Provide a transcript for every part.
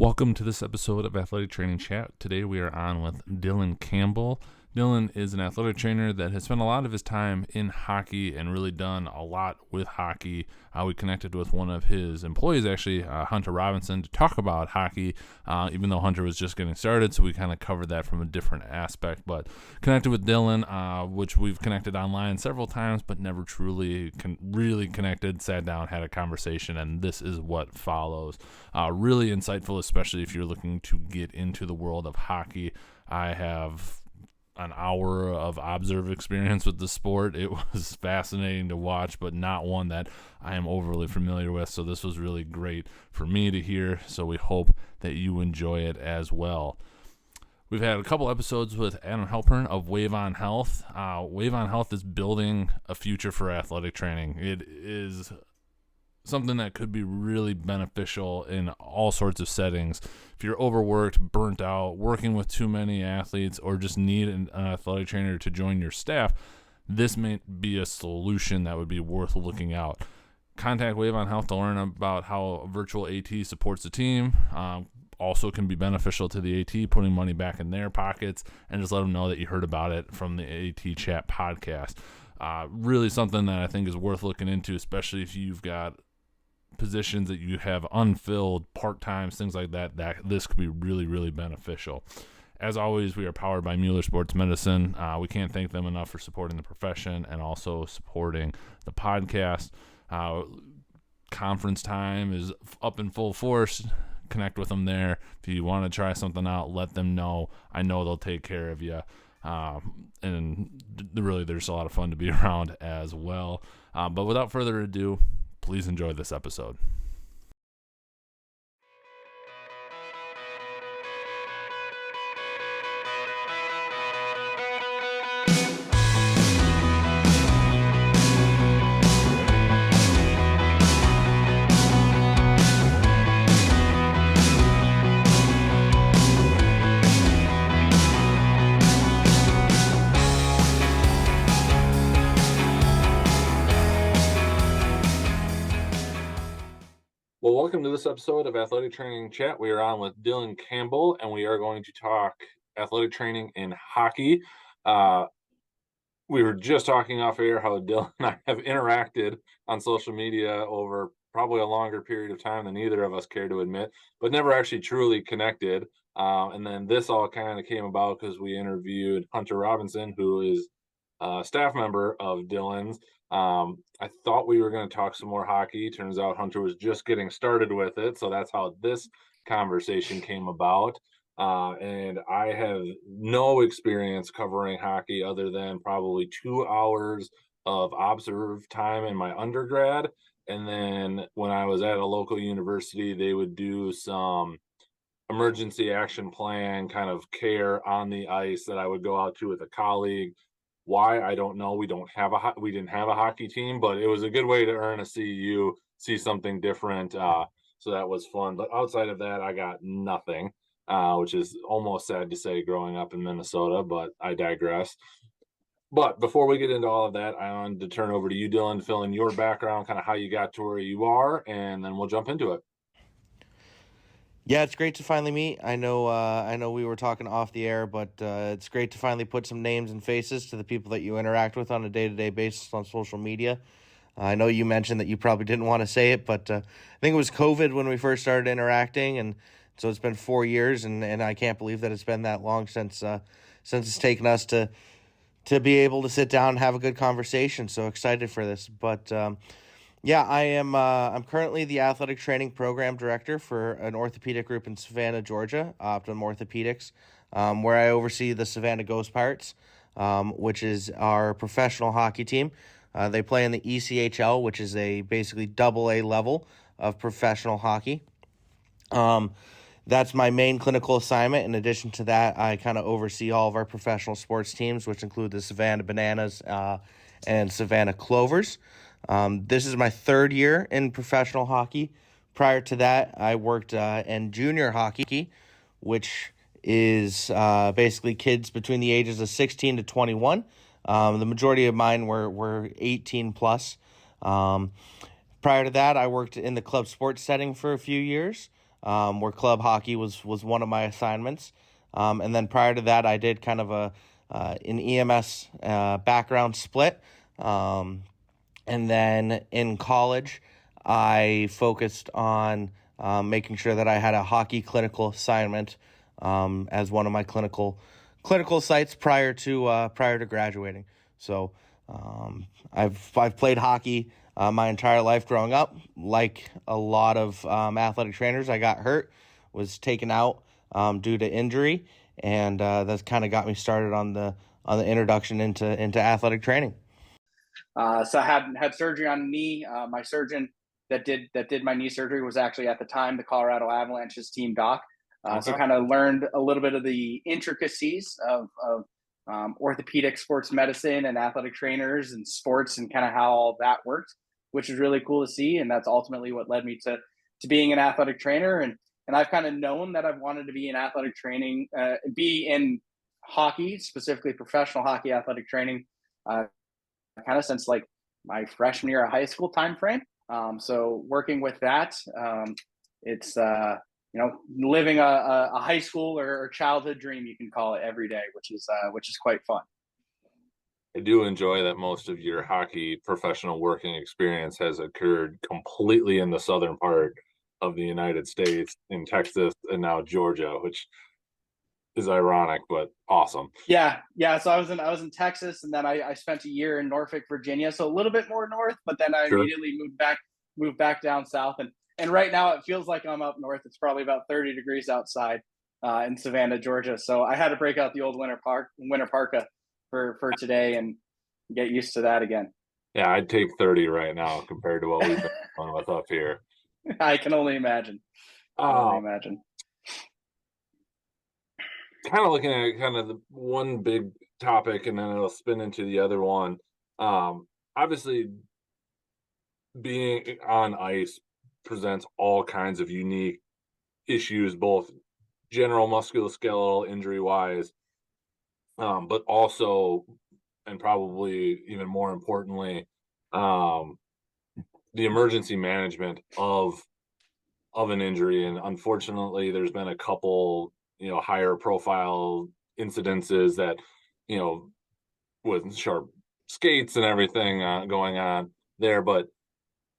Welcome to this episode of Athletic Training Chat. Today we are on with Dillon Campbell. Dillon is an athletic trainer that has spent a lot of his time in hockey and really done a lot with hockey. We connected with one of his employees, actually, Hunter Robinson, to talk about hockey, even though Hunter was just getting started, so we kind of covered that from a different aspect. But connected with Dillon, which we've connected online several times, but never truly really connected, sat down, had a conversation, and this is what follows. Really insightful, especially if you're looking to get into the world of hockey. I have an hour of observe experience with the sport. It was fascinating to watch, but not one that I am overly familiar with. So this was really great for me to hear. So we hope that you enjoy it as well. We've had a couple episodes with Adam Halpern of Wave On Health. Wave On Health is building a future for athletic training. It is something that could be really beneficial in all sorts of settings. If you're overworked, burnt out, working with too many athletes, or just need an athletic trainer to join your staff, this may be a solution that would be worth looking out. Contact Wave On Health to learn about how virtual AT supports the team. Also can be beneficial to the AT, putting money back in their pockets, and just let them know that you heard about it from the AT Chat podcast. Really something that I think is worth looking into, especially if you've got positions that you have unfilled, part-times, things like that, this could be really, really beneficial. As always, we are powered by Mueller Sports Medicine. We can't thank them enough for supporting the profession and also supporting the podcast. Conference time is up in full force. Connect with them there. If you want to try something out, let them know. I know they'll take care of you. And really, there's a lot of fun to be around as well. But without further ado, please enjoy this episode. Well, welcome to this episode of Athletic Training Chat. We are on with Dillon Campbell, and we are going to talk athletic training in hockey. We were just talking off air how Dillon and I have interacted on social media over probably a longer period of time than either of us care to admit, but never actually truly connected. And then this all kind of came about because we interviewed Hunter Robinson, who is a staff member of Dillon's. I thought we were going to talk some more hockey. Turns out Hunter was just getting started with it. So that's how this conversation came about. And I have no experience covering hockey other than probably 2 hours of observe time in my undergrad. And then when I was at a local university, they would do some emergency action plan kind of care on the ice that I would go out to with a colleague. Why, I don't know. We didn't have a hockey team, but it was a good way to earn a CEU, see something different. So that was fun. But outside of that, I got nothing, which is almost sad to say growing up in Minnesota, but I digress. But before we get into all of that, I wanted to turn over to you, Dillon, to fill in your background, kind of how you got to where you are, and then we'll jump into it. Yeah, it's great to finally meet. I know we were talking off the air, but it's great to finally put some names and faces to the people that you interact with on a day-to-day basis on social media. I know you mentioned that you probably didn't want to say it, but I think it was COVID when we first started interacting, and so it's been 4 years, and I can't believe that it's been that long since it's taken us to be able to sit down and have a good conversation. So excited for this, but. Yeah, I'm currently the athletic training program director for an orthopedic group in Savannah, Georgia, Optum Orthopedics, where I oversee the Savannah Ghost Pirates, which is our professional hockey team. They play in the ECHL, which is a basically AA level of professional hockey. That's my main clinical assignment. In addition to that, I kind of oversee all of our professional sports teams, which include the Savannah Bananas and Savannah Clovers. This is my third year in professional hockey. Prior to that, I worked in junior hockey, which is basically kids between the ages of 16 to 21. The majority of mine were 18 plus. Prior to that, I worked in the club sports setting for a few years. where club hockey was one of my assignments. And then prior to that, I did kind of an EMS background split. And then in college, I focused on making sure that I had a hockey clinical assignment as one of my clinical sites prior to graduating. So I've played hockey my entire life growing up. Like a lot of athletic trainers, I got hurt, was taken out due to injury, and that's kind of got me started on the introduction into athletic training. So I had surgery on a knee. My surgeon that did my knee surgery was actually at the time the Colorado Avalanche's team doc. So kind of learned a little bit of the intricacies of orthopedic sports medicine and athletic trainers and sports and kind of how all that worked, which is really cool to see. And that's ultimately what led me to being an athletic trainer. And I've kind of known that I've wanted to be in athletic training, be in hockey, specifically professional hockey athletic training, kind of since like my freshman year of high school time frame. So working with that, it's living a high school or childhood dream, you can call it, every day, which is quite fun. I do enjoy that most of your hockey professional working experience has occurred completely in the southern part of the United States, in Texas and now Georgia, which is ironic but awesome. Yeah. So I was in Texas, and then I spent a year in Norfolk, Virginia, so a little bit more north. But then I immediately moved back down south, and right now it feels like I'm up north. It's probably about 30 degrees outside in Savannah, Georgia. So I had to break out the old winter parka for today and get used to that again. Yeah, I'd take 30 right now compared to what we've been dealing with up here. I can only imagine. Kind of looking at kind of the one big topic, and then it'll spin into the other one. Obviously, being on ice presents all kinds of unique issues, both general musculoskeletal injury wise, but also, and probably even more importantly, the emergency management of an injury. And unfortunately, there's been a couple higher profile incidences that with sharp skates and everything going on there. But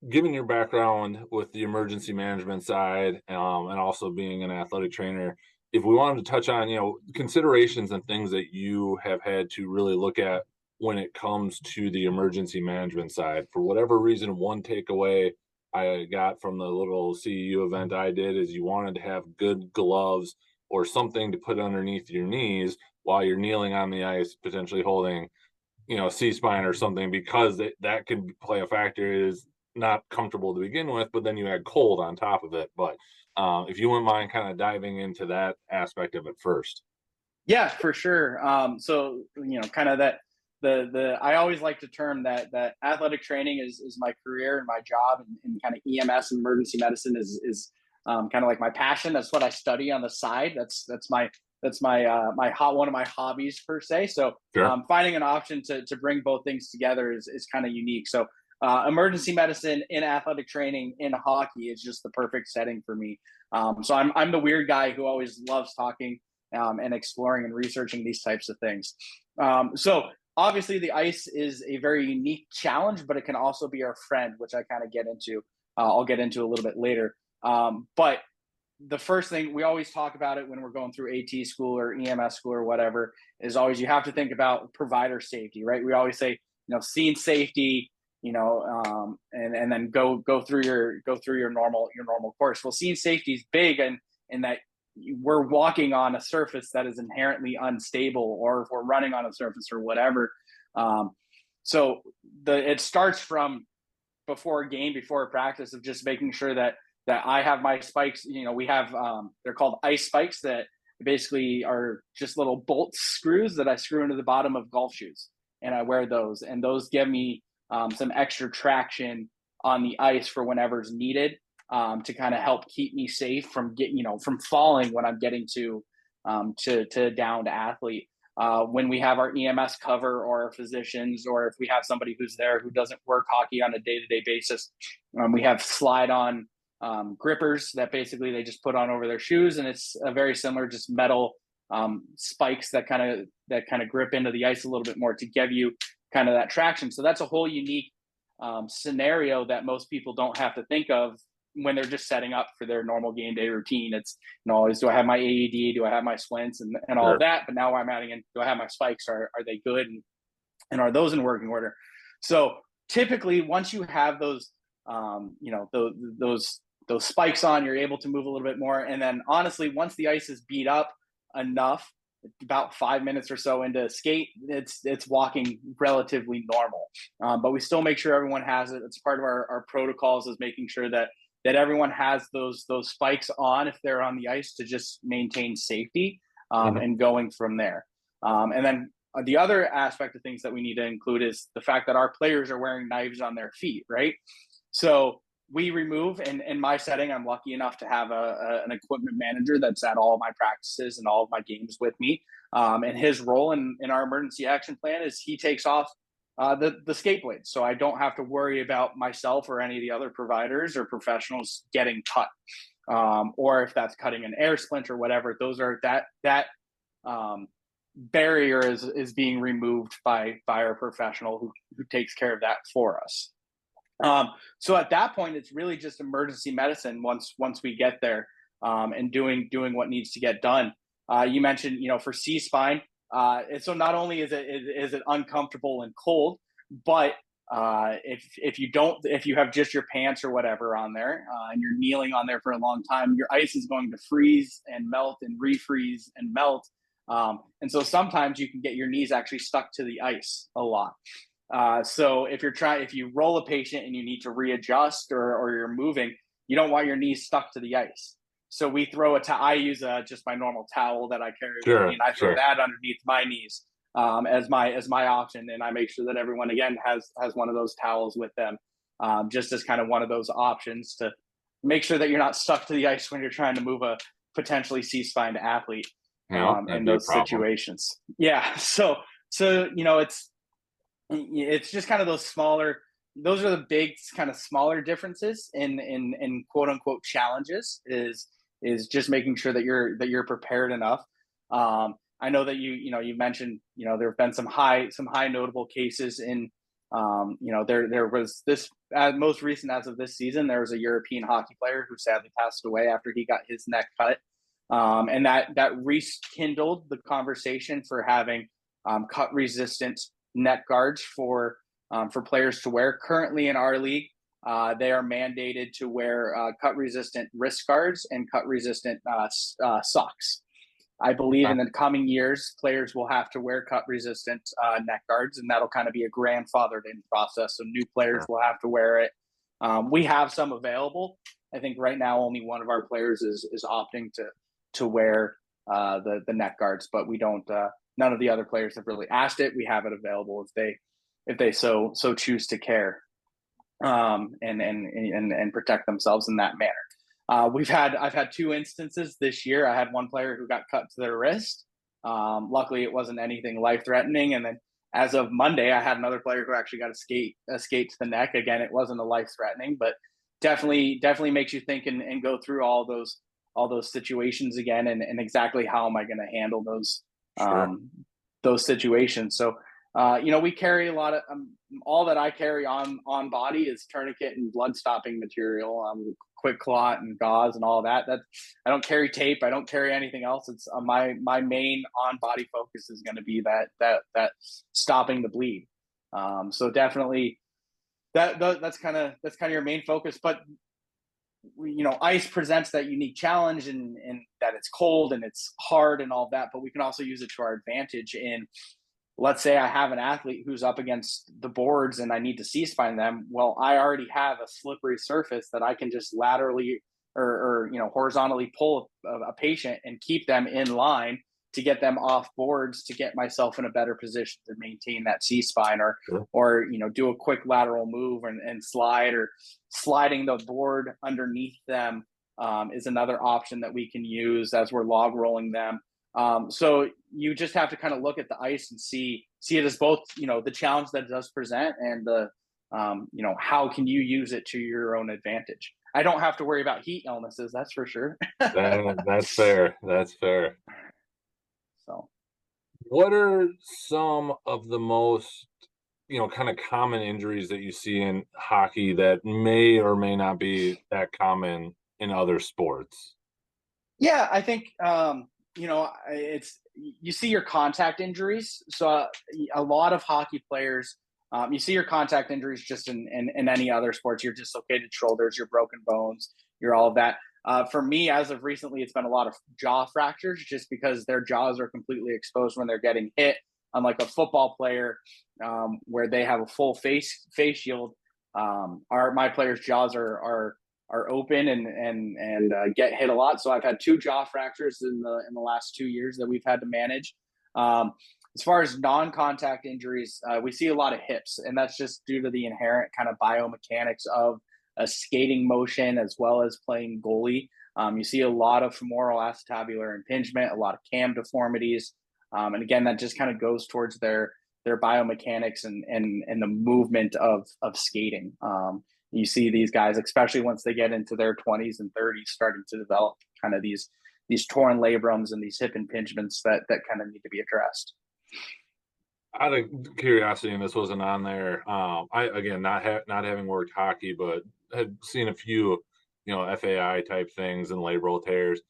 given your background with the emergency management side, and also being an athletic trainer, if we wanted to touch on considerations and things that you have had to really look at when it comes to the emergency management side, for whatever reason, one takeaway I got from the little CEU event I did is you wanted to have good gloves or something to put underneath your knees while you're kneeling on the ice, potentially holding, C-spine or something, because that could play a factor. It is not comfortable to begin with, but then you add cold on top of it. But if you wouldn't mind kind of diving into that aspect of it first. Yeah, for sure. So, kind of that, I always like to term that athletic training is my career and my job, and kind of EMS and emergency medicine is kind of like my passion. That's what I study on the side. That's my one of my hobbies per se. So finding an option to bring both things together is kind of unique. So emergency medicine in athletic training in hockey is just the perfect setting for me. So I'm the weird guy who always loves talking and exploring and researching these types of things. So obviously the ice is a very unique challenge, but it can also be our friend, which I kind of get into. I'll get into a little bit later. But the first thing we always talk about it when we're going through AT school or EMS school or whatever is always you have to think about provider safety, right? We always say, scene safety, and then go through your normal course. Well, scene safety is big, and in that we're walking on a surface that is inherently unstable, or if we're running on a surface or whatever. So it starts from before a game, before a practice, of just making sure that I have my spikes. We have they're called ice spikes that basically are just little bolt screws that I screw into the bottom of golf shoes, and I wear those, and those give me some extra traction on the ice for whenever's needed, to kind of help keep me safe from from falling when I'm getting to a downed athlete. When we have our EMS cover or our physicians, or if we have somebody who's there who doesn't work hockey on a day-to-day basis, we have slide on grippers that basically they just put on over their shoes, and it's a very similar, just metal spikes that kind of grip into the ice a little bit more to give you kind of that traction. So that's a whole unique scenario that most people don't have to think of when they're just setting up for their normal game day routine. It's, always, do I have my AED? Do I have my splints and all of that? But now I'm adding in, do I have my spikes? Are they good? And are those in working order? So typically once you have those, those spikes on, you're able to move a little bit more. And then honestly, once the ice is beat up enough, about 5 minutes or so into skate, it's walking relatively normal. But we still make sure everyone has it. It's part of our protocols, is making sure that everyone has those spikes on if they're on the ice, to just maintain safety and going from there. And then the other aspect of things that we need to include is the fact that our players are wearing knives on their feet, right? So we remove, in my setting, I'm lucky enough to have an equipment manager that's at all of my practices and all of my games with me. And his role in our emergency action plan is he takes off the skate blades. So I don't have to worry about myself or any of the other providers or professionals getting cut. Or if that's cutting an air splint or whatever, those are that barrier is being removed by our professional who takes care of that for us. So at that point, it's really just emergency medicine once we get there, and doing what needs to get done. You mentioned, for C-spine. So not only is it uncomfortable and cold, but if you have just your pants or whatever on there, and you're kneeling on there for a long time, your ice is going to freeze and melt and refreeze and melt. And so sometimes you can get your knees actually stuck to the ice a lot. So if you roll a patient and you need to readjust or you're moving, you don't want your knees stuck to the ice. So we throw I use just my normal towel that I carry with me, and I throw that underneath my knees as my option. And I make sure that everyone, again, has one of those towels with them, just as kind of one of those options to make sure that you're not stuck to the ice when you're trying to move a potentially C-spine athlete in those situations. Yeah. So it's just kind of those are the big kind of smaller differences in quote unquote challenges, is just making sure that you're prepared enough. I know that you mentioned, there have been some high notable cases in, there was this most recent as of this season, there was a European hockey player who sadly passed away after he got his neck cut. And that rekindled the conversation for having cut resistant neck guards for players to wear. Currently in our league, they are mandated to wear cut resistant wrist guards and cut resistant socks. I believe in the coming years, players will have to wear cut resistant neck guards, and that'll kind of be a grandfathered in process. So new players will have to wear it. We have some available. I think right now only one of our players is opting to wear the neck guards, but we don't. None of the other players have really asked it. We have it available if they so choose to care, and protect themselves in that manner. I've had 2 instances this year. I had one player who got cut to their wrist. Luckily, it wasn't anything life-threatening. And then as of Monday, I had another player who actually got a skate to the neck. Again, it wasn't a life-threatening, but definitely makes you think and go through all those situations again, and exactly how am I going to handle those situations. So we carry a lot of all that I carry on body is tourniquet and blood stopping material, quick clot and gauze and all of that. I don't carry tape. I don't carry anything else. It's my main on body focus is going to be that stopping the bleed. So definitely that's kind of your main focus. But ice presents that unique challenge and that it's cold and it's hard and all that, but we can also use it to our advantage. And let's say I have an athlete who's up against the boards and I need to C-spine them. Well, I already have a slippery surface that I can just laterally or horizontally pull a patient and keep them in line to get them off boards, to get myself in a better position to maintain that C-spine, or do a quick lateral move and slide, or sliding the board underneath them is another option that we can use as we're log rolling them. So you just have to kind of look at the ice and see it as both, the challenge that it does present and the, how can you use it to your own advantage. I don't have to worry about heat illnesses. That's for sure. That's fair. That's fair. So What are some of the most, kind of common injuries that you see in hockey that may or may not be that common in other sports? yeah, I think it's you see your contact injuries. So a lot of hockey players, you see your contact injuries just in any other sports. Your dislocated shoulders, your broken bones, your all of that. For me, as of recently, it's been a lot of jaw fractures, just because their jaws are completely exposed when they're getting hit. Unlike a football player, where they have a full face shield, my players' jaws are open and get hit a lot. So I've had 2 jaw fractures in the last 2 years that we've had to manage. As far as non-contact injuries, we see a lot of hips, and that's just due to the inherent kind of biomechanics of a skating motion as well as playing goalie. You see a lot of femoral acetabular impingement, a lot of cam deformities, and again, that just kind of goes towards their biomechanics and the movement of skating. You see these guys, especially once they get into their 20s and 30s, starting to develop kind of these torn labrums and these hip impingements that kind of need to be addressed. Out of curiosity, and this wasn't on there, I again not having worked hockey, but had seen a few, FAI type things and labral tears.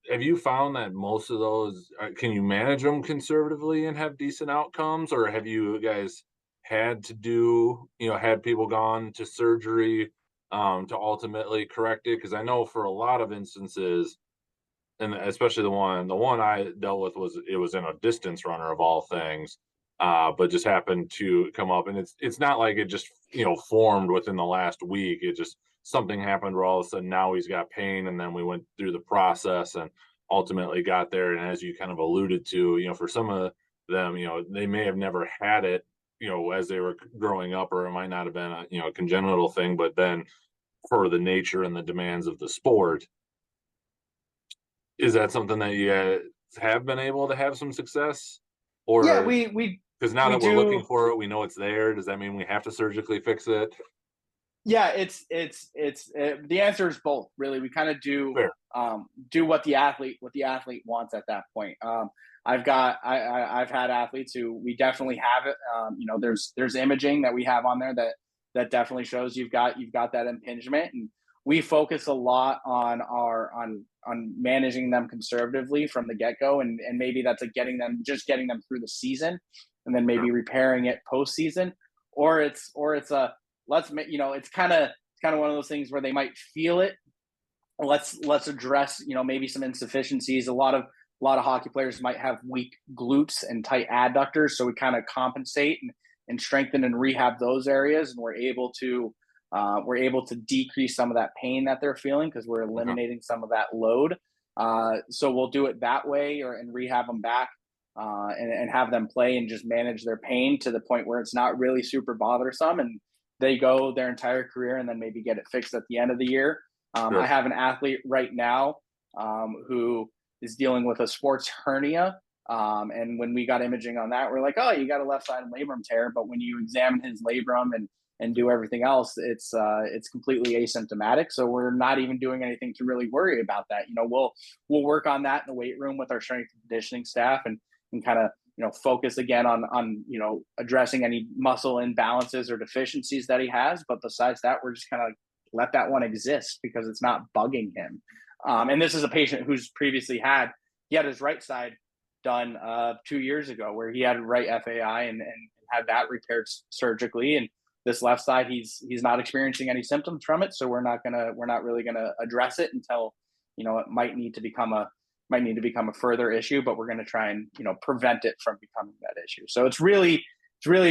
Have you found that most of those can you manage them conservatively and have decent outcomes, or have you guys had to do, had people gone to surgery to ultimately correct it? Because I know for a lot of instances, and especially the one I dealt with was in a distance runner of all things, but just happened to come up, and it's not like it just formed within the last week. It just something happened where all of a sudden now he's got pain, and then we went through the process and ultimately got there. And as you kind of alluded to, for some of them, they may have never had it, as they were growing up, or it might not have been a congenital thing, but then for the nature and the demands of the sport, is that something that you have been able to have some success? Yeah, Or because now we that we're looking do. for it, we know it's there. Does that mean we have to surgically fix it? Yeah, the answer is both. Really, we kind of Fair. do what the athlete wants at that point. I've had athletes who we definitely have it. There's imaging that we have on there that definitely shows you've got that impingement, and we focus a lot on on managing them conservatively from the get go, and maybe that's getting them through the season, and then maybe Sure. repairing it postseason, or it's a it's kind of one of those things where they might feel it. Let's address maybe some insufficiencies. A lot of hockey players might have weak glutes and tight adductors, so we kind of compensate and strengthen and rehab those areas, and we're able to decrease some of that pain that they're feeling because we're Okay. eliminating some of that load. So we'll do it that way, and rehab them back, and have them play and just manage their pain to the point where it's not really super bothersome, and they go their entire career and then maybe get it fixed at the end of the year. I Sure. have an athlete right now, who is dealing with a sports hernia. And when we got imaging on that, we're like, oh, you got a left side labrum tear. But when you examine his labrum and do everything else, it's completely asymptomatic. So we're not even doing anything to really worry about that. We'll work on that in the weight room with our strength and conditioning staff, and kind of focus again on addressing any muscle imbalances or deficiencies that he has. But besides that, we're just kind of let that one exist because it's not bugging him. And this is a patient who's previously had his right side done 2 years ago, where he had right FAI and had that repaired surgically. And this left side, he's not experiencing any symptoms from it, so we're not really gonna address it until it might need to become a further issue. But we're going to try and prevent it from becoming that issue. So it's really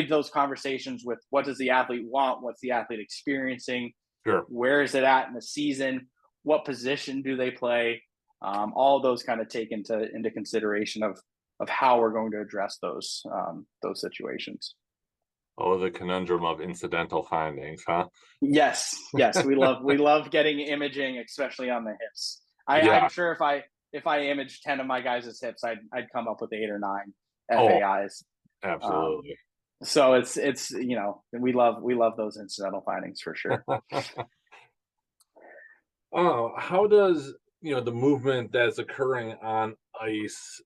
those conversations with what does the athlete want, what's the athlete experiencing, Sure. where is it at in the season, what position do they play, all those kind of take into consideration of how we're going to address those situations. Oh, the conundrum of incidental findings, huh? Yes, we love getting imaging, especially on the hips. Yeah. I'm sure if I imaged 10 of my guys' hips, I'd come up with 8 or 9 Oh, FAIs. Um, absolutely. so it's we love those incidental findings for sure. How does the movement that's occurring on ice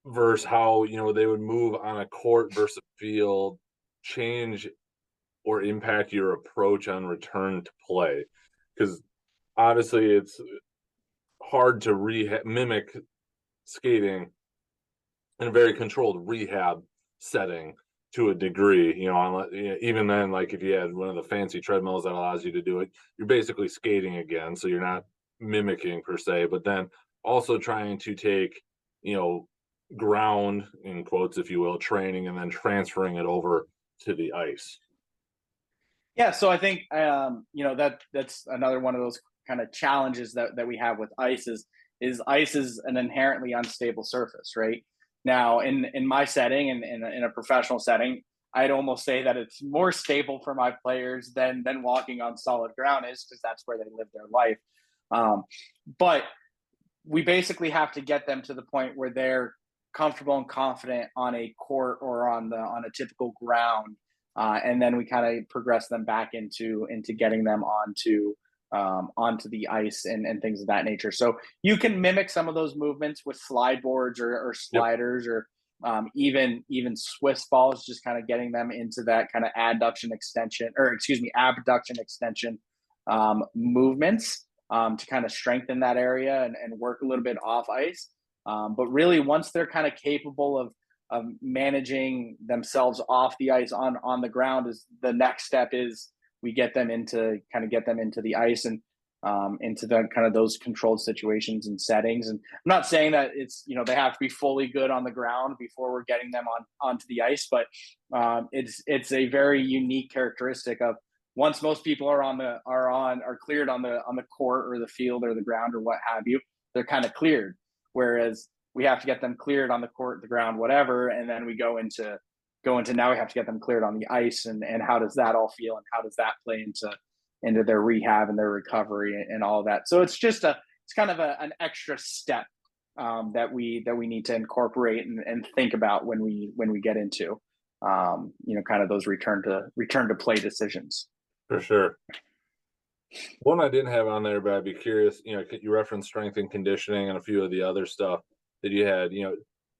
versus how they would move on a court versus a field change or impact your approach on return to play? Because obviously it's hard to mimic skating in a very controlled rehab setting to a degree, even then, like if you had one of the fancy treadmills that allows you to do it, you're basically skating again. So you're not mimicking per se, but then also trying to take, you know, ground in quotes, if you will, training and then transferring it over to the ice. Yeah, so I think that's another one of those kind of challenges that we have with ice is ice is an inherently unstable surface, right? Now, in my setting and in a professional setting, I'd almost say that it's more stable for my players than walking on solid ground is because that's where they live their life. Um, but we basically have to get them to the point where they're comfortable and confident on a court or on a typical ground, and then we kind of progress them back into getting them onto the ice and things of that nature. So you can mimic some of those movements with slide boards or Yep. sliders or even Swiss balls, just kind of getting them into that kind of adduction extension, or excuse me, abduction extension movements to kind of strengthen that area and work a little bit off ice. But really, once they're kind of capable of managing themselves off the ice on the ground, is the next step is we get them into the ice and into the kind of those controlled situations and settings. And I'm not saying that it's they have to be fully good on the ground before we're getting them onto the ice, but it's a very unique characteristic of once most people are cleared on the court or the field or the ground or what have you, they're kind of cleared. Whereas we have to get them cleared on the court, the ground, whatever, and then we go into now we have to get them cleared on the ice and how does that all feel and how does that play into their rehab and their recovery and all of that. So it's kind of an extra step that we need to incorporate and think about when we get into kind of those return to play decisions. For sure. One I didn't have on there, but I'd be curious, you referenced strength and conditioning and a few of the other stuff that you had,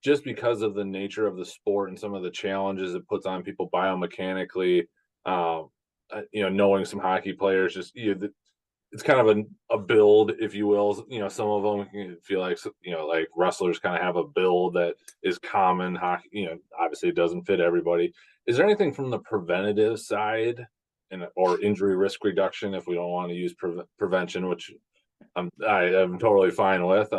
just because of the nature of the sport and some of the challenges it puts on people biomechanically, knowing some hockey players, just, it's kind of a build, if you will. Some of them can feel like, like wrestlers kind of have a build that is common. Hockey, obviously it doesn't fit everybody. Is there anything from the preventative side or injury risk reduction, if we don't want to use prevention, which I am totally fine with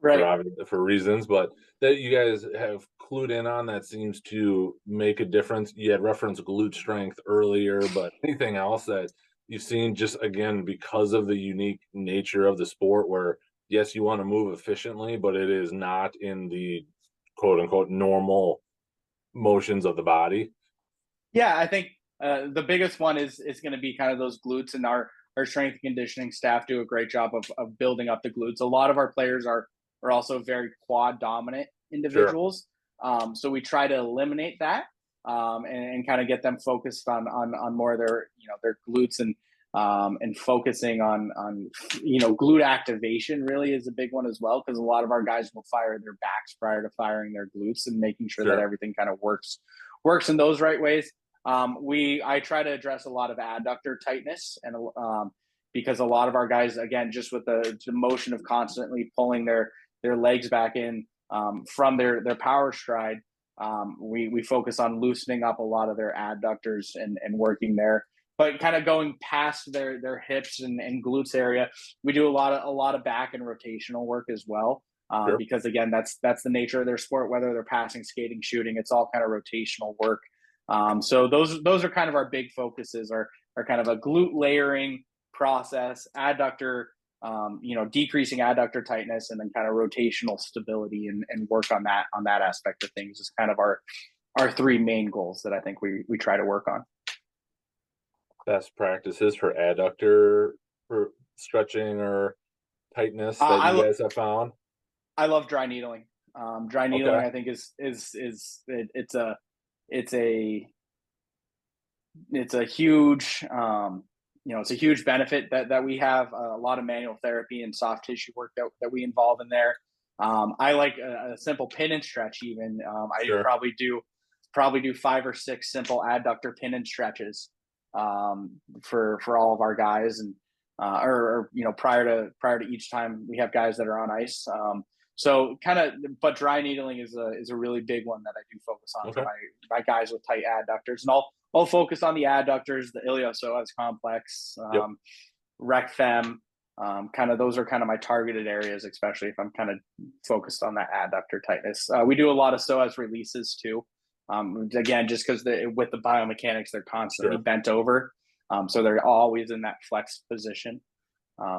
Right. for reasons, but that you guys have clued in on that seems to make a difference? You had referenced glute strength earlier, but anything else that you've seen just again because of the unique nature of the sport where yes, you want to move efficiently, but it is not in the quote unquote normal motions of the body? Yeah, I think the biggest one is going to be kind of those glutes, and our strength and conditioning staff do a great job of building up the glutes. A lot of our players are also very quad dominant Sure. individuals, so we try to eliminate that and kind of get them focused on more of their glutes and focusing on glute activation really is a big one as well, because a lot of our guys will fire their backs prior to firing their glutes and making sure that Sure. everything kind of works in those right ways. I try to address a lot of adductor tightness and because a lot of our guys, again, just with the motion of constantly pulling their legs back in from their power stride, we focus on loosening up a lot of their adductors and working there. But kind of going past their hips and glutes area, we do a lot of back and rotational work as well. Sure. Because again, that's the nature of their sport. Whether they're passing, skating, shooting, it's all kind of rotational work. So those are kind of our big focuses are kind of a glute layering process, adductor, decreasing adductor tightness, and then kind of rotational stability and work on that aspect of things is kind of our three main goals that I think we try to work on. Best practices for adductor for stretching or tightness that I you guys have found? I love dry needling. Dry needling, Okay. I think it's a huge it's a huge benefit that we have a lot of manual therapy and soft tissue work that we involve in there. I like a simple pin and stretch. Even I Sure. probably do 5 or 6 simple adductor pin and stretches for all of our guys, and or prior to each time we have guys that are on ice. So kind of, but dry needling is a really big one that I do focus on for my guys with tight adductors, and I'll focus on the adductors, the iliopsoas complex, Yep. rec fem. Kind of those are kind of my targeted areas, especially if I'm kind of focused on that adductor tightness. We do a lot of psoas releases too. Again, just because with the biomechanics, they're constantly bent over, so they're always in that flex position.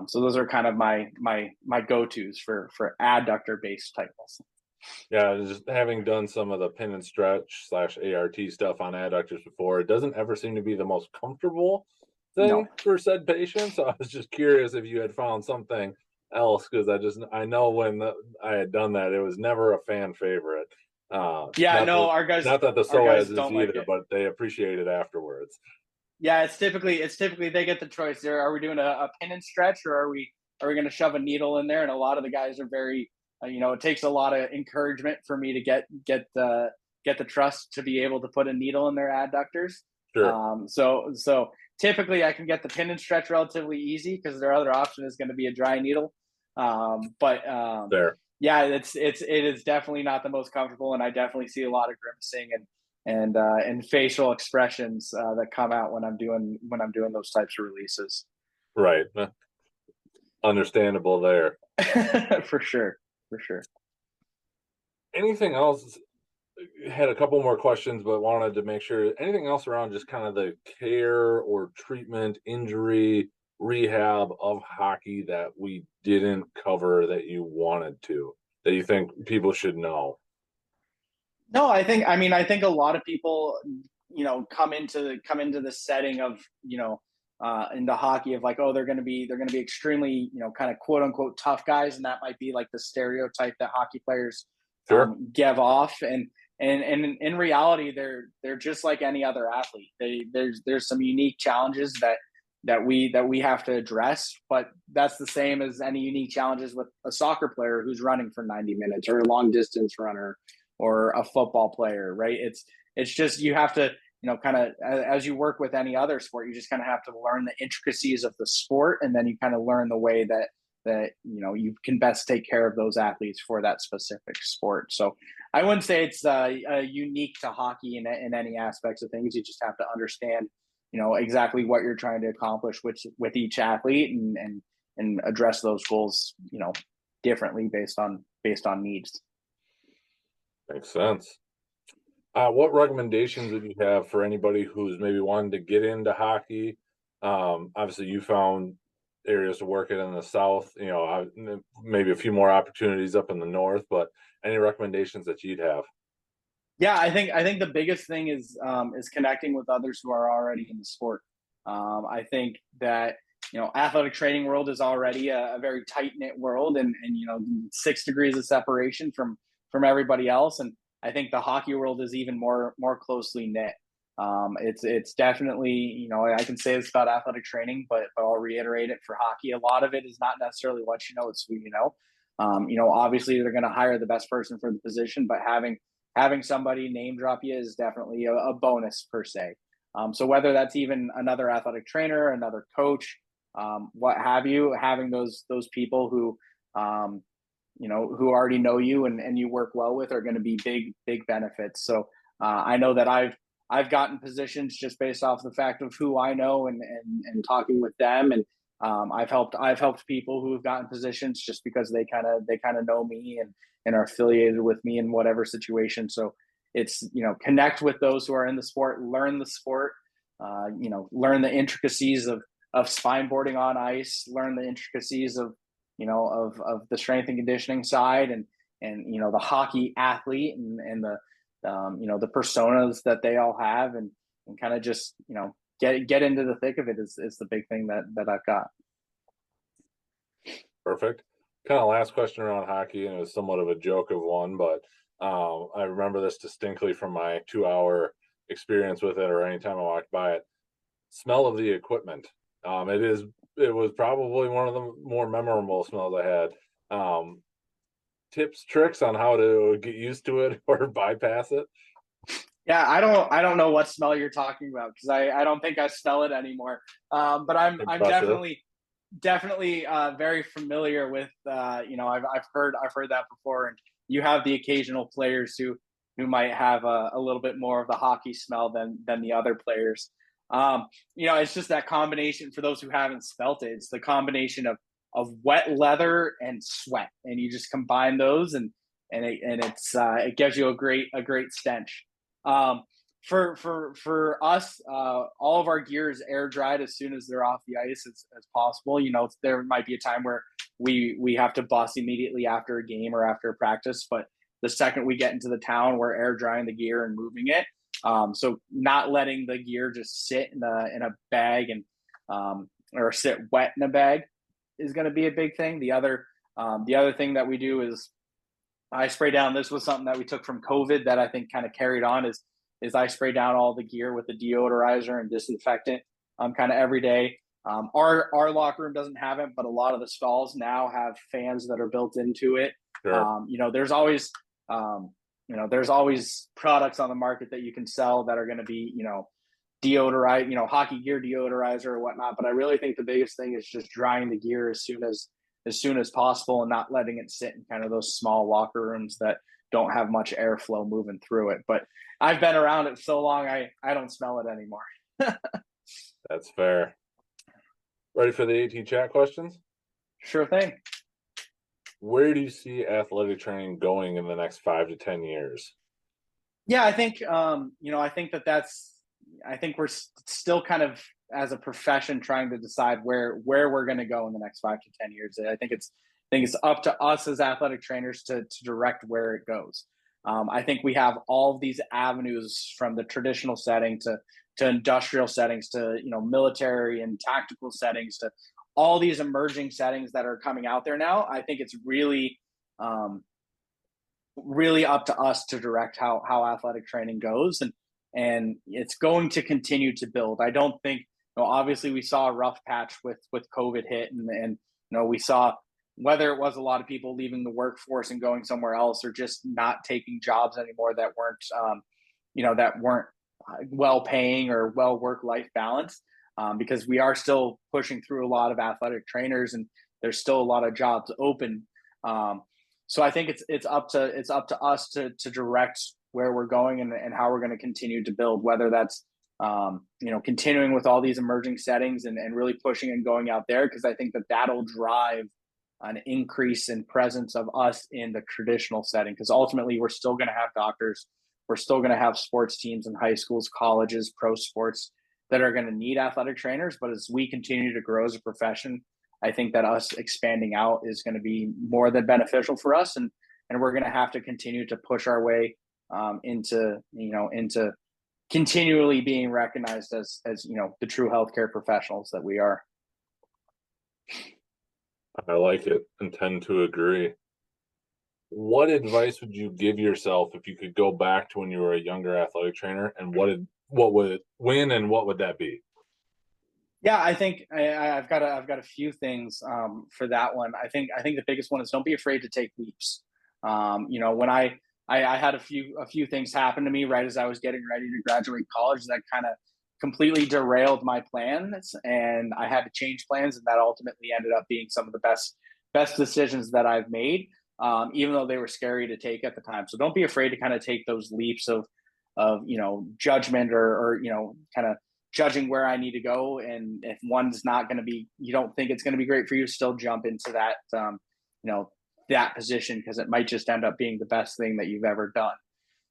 So those are kind of my go-tos for adductor based tightness. Yeah, just having done some of the pin and stretch / ART stuff on adductors before, it doesn't ever seem to be the most comfortable thing for said patient. So I was just curious if you had found something else, because I know when I had done that, it was never a fan favorite. Our guys, not that the psoas is don't either, like it. but they appreciate it afterwards. Yeah, it's typically they get the choice. Are we doing a pin and stretch, or are we going to shove a needle in there? And a lot of the guys are very, it takes a lot of encouragement for me to get the trust to be able to put a needle in their adductors. Sure. So typically I can get the pin and stretch relatively easy because their other option is going to be a dry needle. There. Yeah, it is definitely not the most comfortable, and I definitely see a lot of grimacing and facial expressions that come out when I'm doing those types of releases. Right. Understandable there. For sure. Anything else? Had a couple more questions, but wanted to make sure, anything else around just kind of the care or treatment, injury, rehab of hockey that we didn't cover that you wanted to, that you think people should know? No, I think a lot of people, come into the setting of, into hockey of like, oh, they're going to be extremely, kind of quote unquote tough guys. And that might be like the stereotype that hockey players give off. And in reality, they're just like any other athlete. There's some unique challenges that we have to address, but that's the same as any unique challenges with a soccer player who's running for 90 minutes, or a long distance runner, or a football player, right? It's just, you have to, kind of, as you work with any other sport, you just kind of have to learn the intricacies of the sport, and then you kind of learn the way that you can best take care of those athletes for that specific sport. So I wouldn't say it's unique to hockey in any aspects of things. You just have to understand, exactly what you're trying to accomplish with each athlete, and address those goals, differently based on needs. Makes sense. What recommendations would you have for anybody who's maybe wanting to get into hockey? Obviously, you found areas to work in the South, maybe a few more opportunities up in the North, but any recommendations that you'd have? Yeah, I think the biggest thing is connecting with others who are already in the sport. I think that, athletic training world is already a very tight knit world, and 6 degrees of separation from everybody else. And I think the hockey world is even more closely knit. It's definitely, I can say this about athletic training, but I'll reiterate it for hockey. A lot of it is not necessarily what you know, it's who you know. Obviously they're going to hire the best person for the position, but having somebody name drop you is definitely a bonus per se. So whether that's even another athletic trainer, another coach, what have you, having those people who, who already know you and you work well with, are going to be big benefits. So I know that I've gotten positions just based off the fact of who I know and talking with them. And I've helped people who have gotten positions just because they kind of know me and are affiliated with me in whatever situation. So it's, connect with those who are in the sport, learn the sport, learn the intricacies of spine boarding on ice, learn the intricacies of the strength and conditioning side, and the hockey athlete and the the personas that they all have, and kind of just get into the thick of it is the big thing that I've got. Perfect. Kind of last question around hockey, and it was somewhat of a joke of one, but I remember this distinctly from my 2-hour experience with it, or anytime I walked by it. Smell of the equipment. It was probably one of the more memorable smells I had. Tips, tricks on how to get used to it or bypass it? Yeah, I don't know what smell you're talking about because I don't think I smell it anymore. But I'm Impressive. definitely very familiar with I've heard that before, and you have the occasional players who might have a little bit more of the hockey smell than the other players. It's just that combination for those who haven't smelt it. It's the combination of wet leather and sweat, and you just combine those, it gives you a great stench. Um, for us, all of our gear is air dried as soon as they're off the ice as possible. There might be a time where we have to bus immediately after a game or after a practice, but the second we get into the town, we're air drying the gear and moving it. So not letting the gear just sit in a bag or sit wet in a bag is going to be a big thing. The other thing that we do is I spray down. This was something that we took from COVID that I think kind of carried on is I spray down all the gear with the deodorizer and disinfectant kind of every day. Our locker room doesn't have it, but a lot of the stalls now have fans that are built into it. Sure. There's always products on the market that you can sell that are going to be deodorize, hockey gear deodorizer or whatnot. But I really think the biggest thing is just drying the gear as soon as possible and not letting it sit in kind of those small locker rooms that don't have much airflow moving through it. But I've been around it so long, I don't smell it anymore. That's fair. Ready for the AT chat questions? Sure thing. Where do you see athletic training going in the next 5 to 10 years? Yeah, I think I think we're still kind of as a profession trying to decide where we're going to go in the next 5 to 10 years. I think it's up to us as athletic trainers to direct where it goes. I think we have all of these avenues from the traditional setting to industrial settings to military and tactical settings to all these emerging settings that are coming out there now. I think it's really really up to us to direct how athletic training goes, and it's going to continue to build. I don't think obviously we saw a rough patch with COVID hit, and we saw whether it was a lot of people leaving the workforce and going somewhere else or just not taking jobs anymore that weren't well paying or well work life balance, because we are still pushing through a lot of athletic trainers and there's still a lot of jobs open. So I think it's up to us to direct where we're going and how we're going to continue to build, whether that's continuing with all these emerging settings and really pushing and going out there, because I think that'll drive an increase in presence of us in the traditional setting, because ultimately we're still going to have doctors, we're still going to have sports teams in high schools, colleges, pro sports that are going to need athletic trainers. But as we continue to grow as a profession, I think that us expanding out is going to be more than beneficial for us, and we're going to have to continue to push our way into continually being recognized as the true healthcare professionals that we are. I like it and tend to agree. What advice would you give yourself if you could go back to when you were a younger athletic trainer, and what would that be? Yeah, I think I've got a few things for that one. I think the biggest one is don't be afraid to take leaps. When I had a few things happen to me right as I was getting ready to graduate college that kind of completely derailed my plans, and I had to change plans, and that ultimately ended up being some of the best decisions that I've made, even though they were scary to take at the time. So don't be afraid to kind of take those leaps of judgment or kind of judging where I need to go. And if one's not going to be, you don't think it's going to be great for you, still jump into that, that position, because it might just end up being the best thing that you've ever done.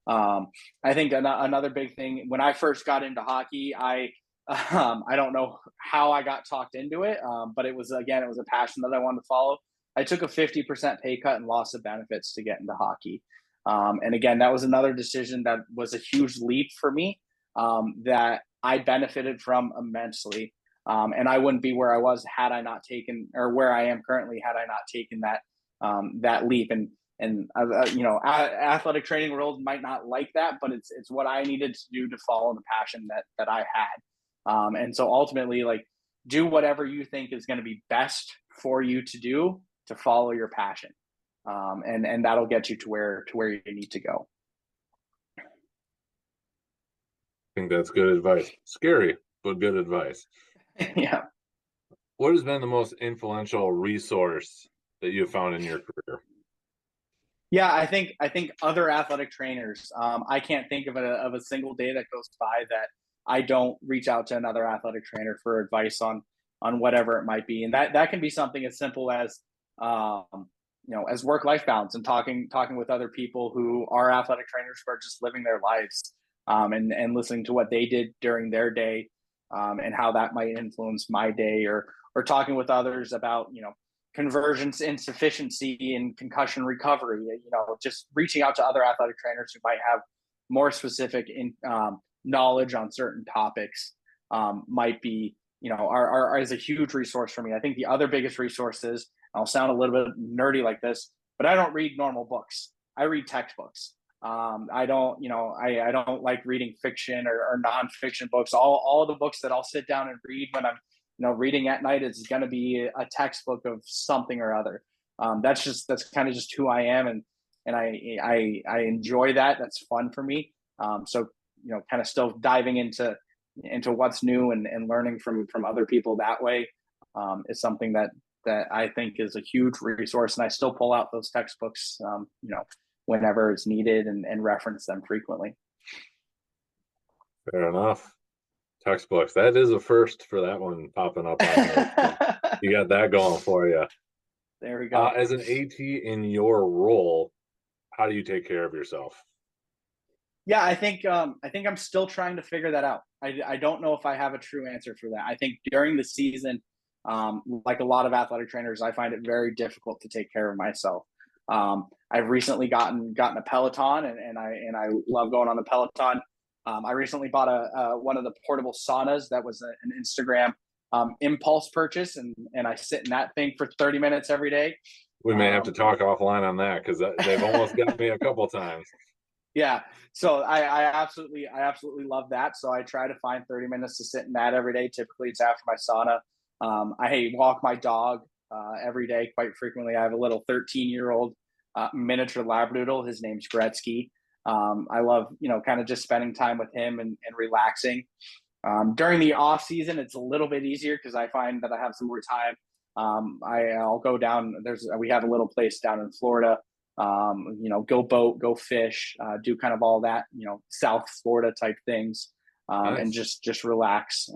I think another big thing when I first got into hockey, I don't know how I got talked into it, but it was a passion that I wanted to follow. I took a 50% pay cut and loss of benefits to get into hockey. And again, that was another decision that was a huge leap for me, that I benefited from immensely. And I wouldn't be where I was had I not taken, or where I am currently had I not taken that leap. And athletic training world might not like that, but it's what I needed to do to follow the passion that I had. And so ultimately, like, do whatever you think is going to be best for you to do to follow your passion. And that'll get you to where you need to go. I think that's good advice. Scary, but good advice. Yeah. What has been the most influential resource that you have found in your career? Yeah, I think other athletic trainers. I can't think of a single day that goes by that I don't reach out to another athletic trainer for advice on whatever it might be, and that can be something as simple as as work-life balance and talking with other people who are athletic trainers who are just living their lives, and listening to what they did during their day, and how that might influence my day, or talking with others about convergence insufficiency and concussion recovery. Just reaching out to other athletic trainers who might have more specific knowledge on certain topics might be is a huge resource for me. I think the other biggest resource is, I'll sound a little bit nerdy like this, but I don't read normal books. I read textbooks. I don't like reading fiction or nonfiction books. All the books that I'll sit down and read when I'm reading at night is going to be a textbook of something or other. That's kind of just who I am, and I enjoy that. That's fun for me. So kind of still diving into what's new and learning from other people that way is something that I think is a huge resource, and I still pull out those textbooks whenever it's needed and reference them frequently. Fair enough. Textbooks. That is a first for that one popping up on there. So you got that going for you. There we go. As an AT in your role, how do you take care of yourself? Yeah, I think I'm still trying to figure that out. I don't know if I have a true answer for that. I think during the season, like a lot of athletic trainers, I find it very difficult to take care of myself. I've recently gotten a Peloton, and I love going on the Peloton. I recently bought one of the portable saunas that was an Instagram impulse purchase, and I sit in that thing for 30 minutes every day. We may have to talk offline on that, because they've almost got me a couple times. Yeah, so I absolutely love that. So I try to find 30 minutes to sit in that every day. Typically, it's after my sauna. I walk my dog every day quite frequently. I have a little 13-year-old miniature Labradoodle. His name's Gretzky. I love, kind of just spending time with him and relaxing. During the off season, it's a little bit easier because I find that I have some more time. I'll go down. We have a little place down in Florida. Go boat, go fish, do kind of all that, South Florida type things, Nice. and just relax.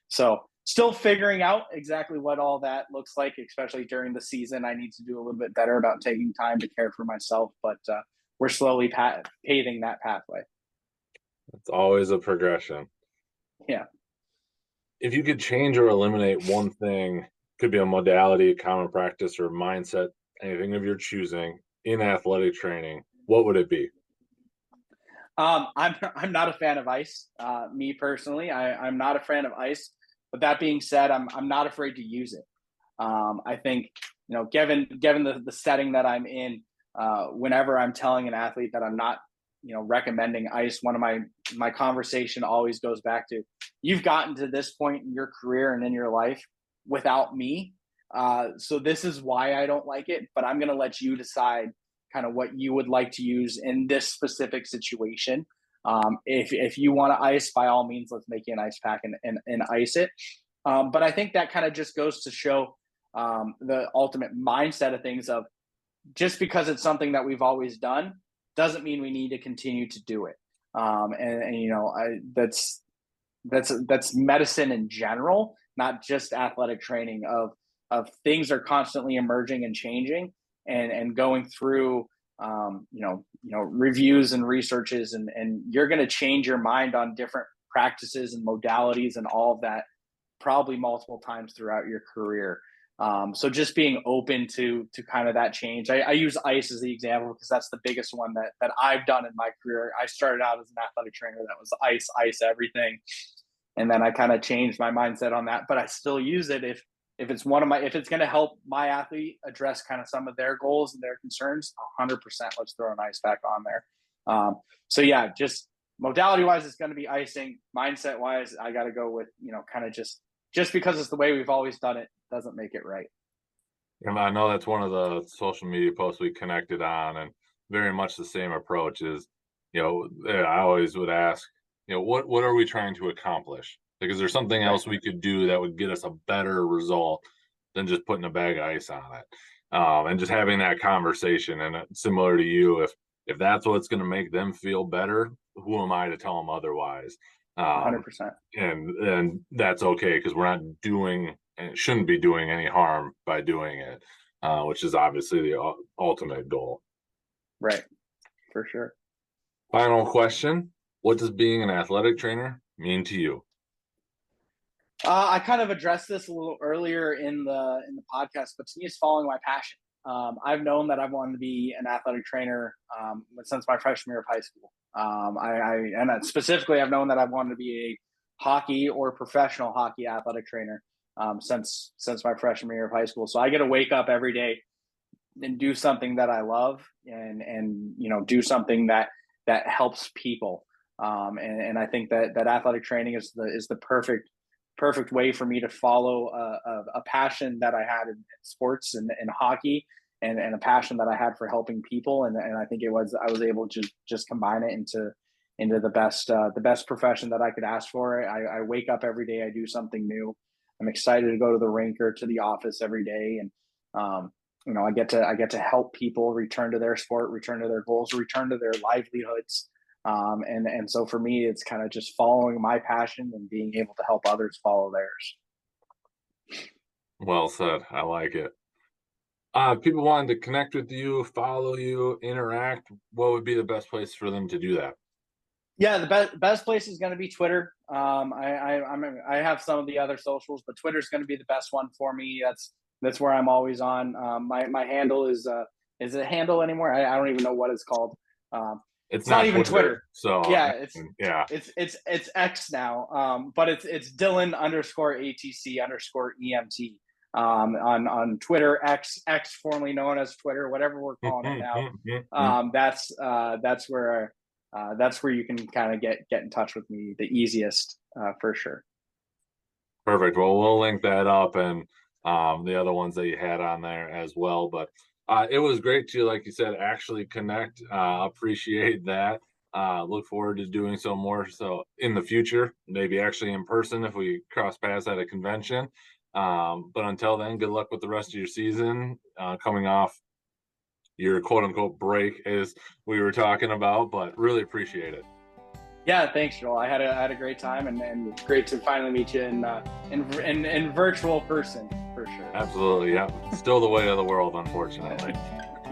So still figuring out exactly what all that looks like, especially during the season. I need to do a little bit better about taking time to care for myself, but we're slowly paving that pathway. It's always a progression. Yeah. If you could change or eliminate one thing, could be a modality, common practice, or mindset, anything of your choosing in athletic training, what would it be? I'm not a fan of ice. Me personally, I'm not a fan of ice. But that being said, I'm not afraid to use it. I think given the setting that I'm in, whenever I'm telling an athlete that I'm not recommending ice, one of my conversation always goes back to, you've gotten to this point in your career and in your life without me. So this is why I don't like it, but I'm going to let you decide kind of what you would like to use in this specific situation. If you want to ice, by all means, let's make you an ice pack and ice it. But I think that kind of just goes to show the ultimate mindset of things, of just because it's something that we've always done doesn't mean we need to continue to do it. That's medicine in general, not just athletic training, of things are constantly emerging and changing, and going through reviews and researches, and you're going to change your mind on different practices and modalities and all of that probably multiple times throughout your career. So just being open to kind of that change. I use ice as the example because that's the biggest one that I've done in my career. I started out as an athletic trainer that was ice everything, and then I kind of changed my mindset on that. But I still use it if it's going to help my athlete address kind of some of their goals and their concerns. 100%, let's throw an ice pack on there. So yeah, just modality wise, it's going to be icing. Mindset wise, I got to go with kind of just just because it's the way we've always done it doesn't make it right. And I know that's one of the social media posts we connected on, and very much the same approach is, I always would ask, what are we trying to accomplish? Like, is there something else we could do that would get us a better result than just putting a bag of ice on it? And just having that conversation. And similar to you, if that's what's going to make them feel better, who am I to tell them otherwise? 100%. And that's okay, because we're not doing and shouldn't be doing any harm by doing it, which is obviously the ultimate goal. Right, for sure. Final question: what does being an athletic trainer mean to you? I kind of addressed this a little earlier in the podcast, but to me, it's following my passion. I've known that I've wanted to be an athletic trainer since my freshman year of high school. And specifically, I've known that I've wanted to be a hockey or professional hockey athletic trainer since my freshman year of high school. So I get to wake up every day and do something that I love, and do something that helps people. And I think that athletic training is the perfect way for me to follow a passion that I had in sports and hockey, and a passion that I had for helping people. And I think I was able to just combine it into the best profession that I could ask for. I wake up every day, I do something new. I'm excited to go to the rink or to the office every day. And, I get to help people return to their sport, return to their goals, return to their livelihoods. And so for me, it's kind of just following my passion and being able to help others follow theirs. Well said. I like it. If people wanted to connect with you, follow you, interact, what would be the best place for them to do that? Yeah, the best place is going to be Twitter. I have some of the other socials, but Twitter is going to be the best one for me. That's where I'm always on. My handle is it a handle anymore? I don't even know what it's called. It's not even Twitter. So yeah, it's X now. But it's Dillon_ATC_EMT on Twitter, X formerly known as Twitter, whatever we're calling it now. That's where you can kind of get in touch with me the easiest, for sure. Perfect. Well, we'll link that up, and the other ones that you had on there as well. But it was great to, like you said, actually connect. Appreciate that. Look forward to doing so more so in the future, maybe actually in person if we cross paths at a convention. But until then, good luck with the rest of your season, coming off your quote unquote break, as we were talking about, but really appreciate it. Yeah, thanks, Joel. I had a great time, and great to finally meet you in virtual person, for sure. Absolutely, yeah. Still the way of the world, unfortunately.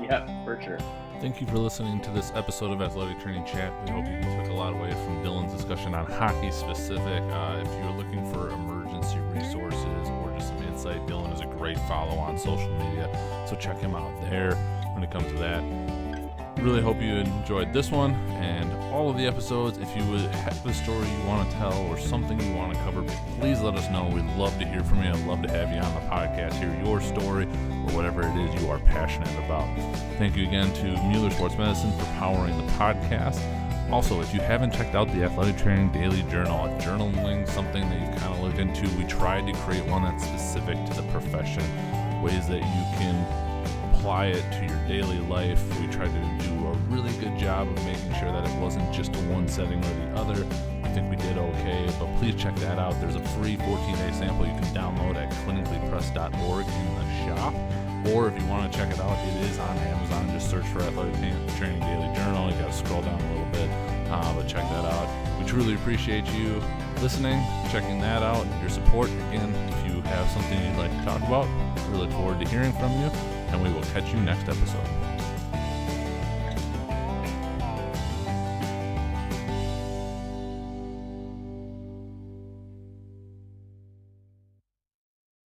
Yeah, for sure. Thank you for listening to this episode of Athletic Training Chat. We hope you took a lot away from Dillon's discussion on hockey specific. If you're looking for emergency resources or just some insight, Dillon is a great follow on social media, so check him out there when it comes to that. Really hope you enjoyed this one and all of the episodes. If you would have a story you want to tell or something you want to cover, please let us know. We'd love to hear from you. I'd love to have you on the podcast, hear your story or whatever it is you are passionate about. Thank you again to Mueller Sports Medicine for powering the podcast. Also, if you haven't checked out the Athletic Training Daily Journal, journaling something that you've kind of looked into, we tried to create one that's specific to the profession, ways that you can apply it to your daily life. We tried to do a really good job of making sure that it wasn't just one setting or the other. I think we did okay, but please check that out. There's a free 14-day sample you can download at clinicallypress.org in the shop, or if you want to check it out, it is on Amazon. Just search for Athletic Training Daily Journal. You got to scroll down a little bit, but check that out. We truly appreciate you listening, checking that out, your support. Again, if you have something you'd like to talk about, we look forward to hearing from you, and we will catch you next episode.